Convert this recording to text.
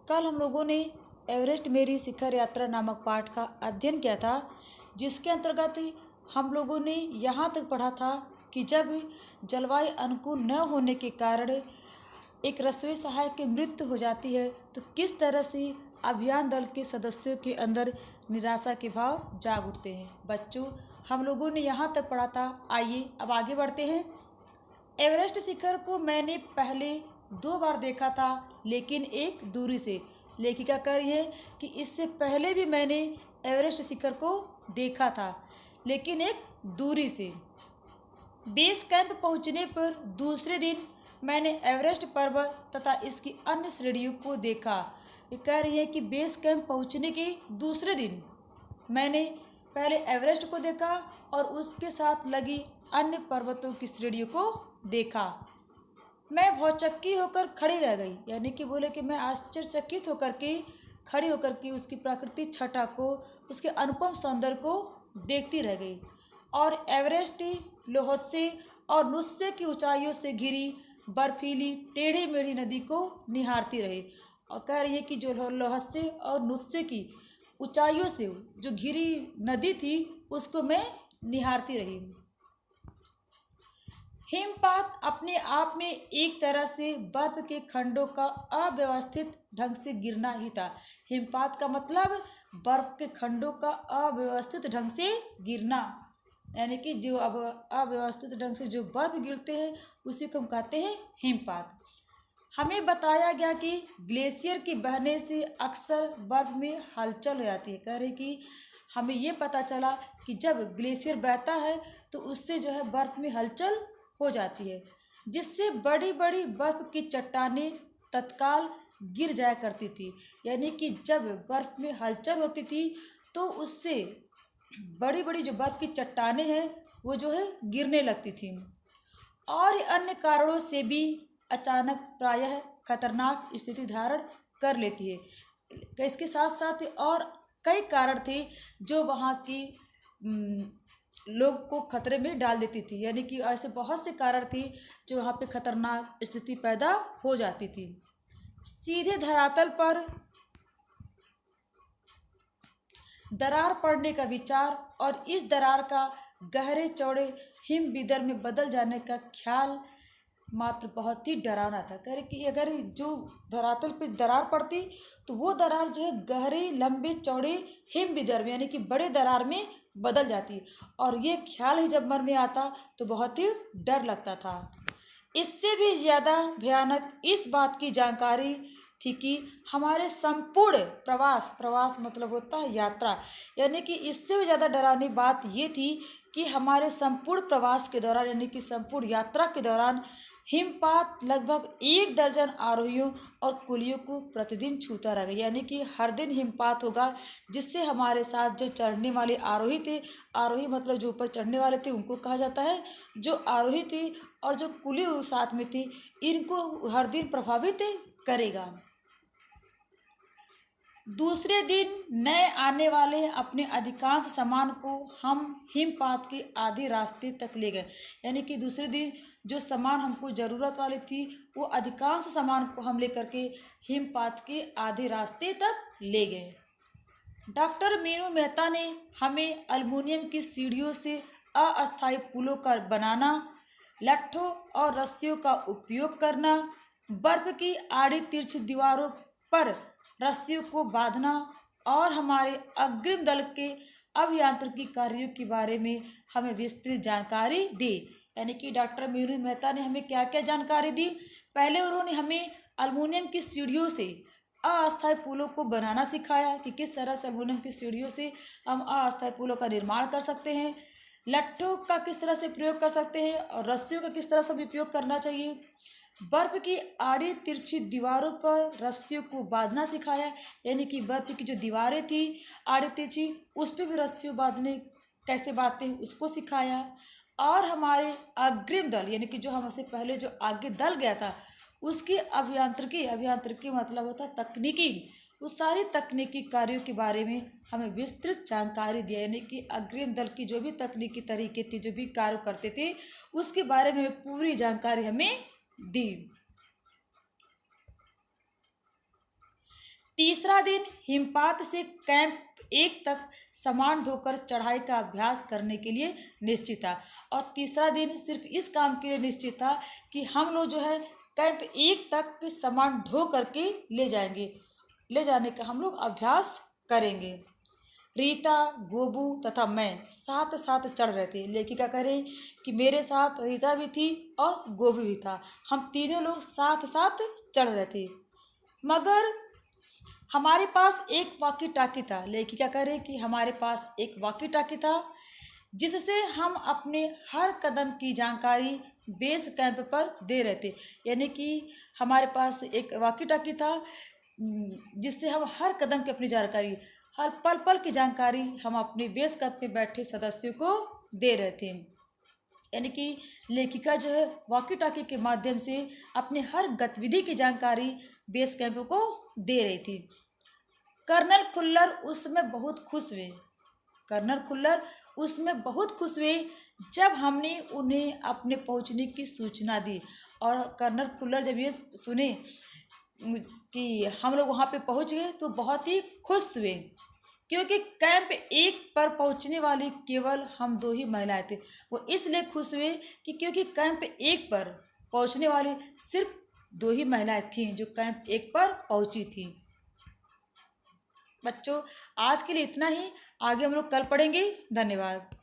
कल हम लोगों ने एवरेस्ट मेरी शिखर यात्रा नामक पाठ का अध्ययन किया था, जिसके अंतर्गत हम लोगों ने यहाँ तक पढ़ा था कि जब जलवायु अनुकूल न होने के कारण एक रसोई सहायक की मृत्यु हो जाती है तो किस तरह से अभियान दल के सदस्यों के अंदर निराशा के भाव जाग उठते हैं। बच्चों, हम लोगों ने यहाँ तक पढ़ा था। आइए अब आगे बढ़ते हैं। एवरेस्ट शिखर को मैंने पहले 2 बार देखा था, लेकिन एक दूरी से। लेखिका कह रही है कि इससे पहले भी मैंने एवरेस्ट शिखर को देखा था, लेकिन एक दूरी से। बेस कैंप पहुंचने पर दूसरे दिन मैंने एवरेस्ट पर्वत तथा इसकी अन्य श्रेणियों को देखा। ये कह रही है कि बेस कैंप पहुंचने के दूसरे दिन मैंने पहले एवरेस्ट को देखा और उसके साथ लगी अन्य पर्वतों की श्रेणियों को देखा। मैं भौचक्की होकर खड़ी रह गई, यानी कि बोले कि मैं आश्चर्यचकित होकर के खड़ी होकर के उसकी प्राकृतिक छटा को, उसके अनुपम सौंदर्य को देखती रह गई और एवरेस्ट, लोहत्से और नुत्से की ऊंचाइयों से घिरी बर्फीली टेढ़ी मेढ़ी नदी को निहारती रही। और कह रही है कि जो लोहत्से और नुत्से की ऊंचाइयों से जो घिरी नदी थी उसको मैं निहारती रही। हिमपात अपने आप में एक तरह से बर्फ के खंडों का अव्यवस्थित ढंग से गिरना ही था। हिमपात का मतलब बर्फ के खंडों का अव्यवस्थित ढंग से गिरना, यानी कि जो अब अव्यवस्थित ढंग से जो बर्फ गिरते हैं उसी को हम कहते हैं हिमपात। हमें बताया गया कि ग्लेशियर के बहने से अक्सर बर्फ में हलचल हो जाती है। कह रहे कि हमें ये पता चला कि जब ग्लेशियर बहता है तो उससे जो है बर्फ में हलचल हो जाती है, जिससे बड़ी बड़ी बर्फ की चट्टानें तत्काल गिर जाया करती थी। यानी कि जब बर्फ में हलचल होती थी तो उससे बड़ी बड़ी जो बर्फ की चट्टानें हैं वो जो है गिरने लगती थी। और अन्य कारणों से भी अचानक प्रायः खतरनाक स्थिति धारण कर लेती है। इसके साथ साथ और कई कारण थे जो वहाँ की लोग को खतरे में डाल देती थी। यानी कि ऐसे बहुत से कारण थे जो वहाँ पे खतरनाक स्थिति पैदा हो जाती थी। सीधे धरातल पर दरार पड़ने का विचार और इस दरार का गहरे चौड़े हिम विदर में बदल जाने का ख्याल मात्र बहुत ही डरावना था। कह रहे कि अगर जो धरातल पे दरार पड़ती तो वो दरार जो है गहरे लंबे चौड़े हिम विदर में, यानी कि बड़े दरार में बदल जाती, और ये ख्याल ही जब मन में आता तो बहुत ही डर लगता था। इससे भी ज़्यादा भयानक इस बात की जानकारी थी कि हमारे संपूर्ण प्रवास मतलब होता है यात्रा, यानी कि इससे भी ज़्यादा डरावनी बात ये थी कि हमारे संपूर्ण प्रवास के दौरान, यानी कि संपूर्ण यात्रा के दौरान हिमपात लगभग 1 दर्जन आरोहियों और कुलियों को प्रतिदिन छूता रह गया। यानी कि हर दिन हिमपात होगा, जिससे हमारे साथ जो चढ़ने वाले आरोही थे, आरोही मतलब जो ऊपर चढ़ने वाले थे उनको कहा जाता है, जो आरोही थे और जो कुली साथ में थी, इनको हर दिन प्रभावित करेगा। दूसरे दिन नए आने वाले अपने अधिकांश सामान को हम हिमपात के आधे रास्ते तक ले गए। यानी कि दूसरे दिन जो सामान हमको ज़रूरत वाली थी वो अधिकांश सामान को हम लेकर के हिमपात के आधे रास्ते तक ले गए। डॉक्टर मीनू मेहता ने हमें एल्युमिनियम की सीढ़ियों से अस्थायी पुलों का बनाना, लट्ठों और रस्सियों का उपयोग करना, बर्फ की आड़ी तिरछी दीवारों पर रस्सियों को बांधना और हमारे अग्रिम दल के अभियांत्रिकी कार्यों के बारे में हमें विस्तृत जानकारी दी। यानी कि डॉक्टर मीनू मेहता ने हमें क्या क्या जानकारी दी। पहले उन्होंने हमें एल्युमिनियम की सीढ़ियों से अस्थायी पुलों को बनाना सिखाया कि किस तरह से एल्युमिनियम की सीढ़ियों से हम अस्थायी पुलों का निर्माण कर सकते हैं, लट्ठों का किस तरह से प्रयोग कर सकते हैं और रस्सियों का किस तरह से उपयोग करना चाहिए। बर्फ की आड़ी तिरछी दीवारों पर रस्सियों को बांधना सिखाया, यानी कि बर्फ की जो दीवारें थी आड़ी तिरछी उस पर भी रस्सियों बांधने कैसे बांधते हैं उसको सिखाया। और हमारे अग्रिम दल, यानी कि जो हमसे पहले जो आगे दल गया था उसकी अभियांत्रिकी मतलब होता है तकनीकी, उस सारी तकनीकी कार्यों के बारे में हमें विस्तृत जानकारी दिया। यानी कि अग्रिम दल की जो भी तकनीकी तरीके थे, जो भी कार्य करते थे, उसके बारे में पूरी जानकारी हमें दी। तीसरा दिन हिमपात से कैंप 1 तक सामान ढोकर चढ़ाई का अभ्यास करने के लिए निश्चित था। और तीसरा दिन सिर्फ इस काम के लिए निश्चित था कि हम लोग जो है कैंप 1 तक के सामान ढो करके ले जाएंगे, ले जाने का हम लोग अभ्यास करेंगे। रीता, गोबू तथा मैं साथ साथ चढ़ रहे थे। लेखिका कह रही कि मेरे साथ रीता भी थी और गोबू भी था। हम तीनों लोग साथ साथ चढ़ रहे थे, मगर हमारे पास एक वॉकी टाकी था। लेखिका कह रही कि हमारे पास एक वॉकी टाकी था, जिससे हम अपने हर कदम की जानकारी बेस कैंप पर दे रहे थे। यानी कि हमारे पास एक वॉकी टाकी था, जिससे हम हर कदम की अपनी जानकारी, हर पल पल की जानकारी हम अपने बेस कैंप में बैठे सदस्यों को दे रहे थे। यानी कि लेखिका जो है वॉकी टॉकी के माध्यम से अपने हर गतिविधि की जानकारी बेस कैंप को दे रही थी। कर्नल खुल्लर उसमें बहुत खुश हुए। कर्नल खुल्लर उसमें बहुत खुश हुए जब हमने उन्हें अपने पहुंचने की सूचना दी। और कर्नल खुल्लर जब ये सुने कि हम लोग वहाँ पे पहुँच गए तो बहुत ही खुश हुए, क्योंकि कैंप 1 पर पहुंचने वाली केवल हम 2 ही महिलाएं थे। वो इसलिए खुश हुए कि क्योंकि कैंप 1 पर पहुंचने वाली सिर्फ 2 ही महिलाएं थीं जो कैंप 1 पर पहुंची थी। बच्चों, आज के लिए इतना ही। आगे हम लोग कल पढ़ेंगे। धन्यवाद।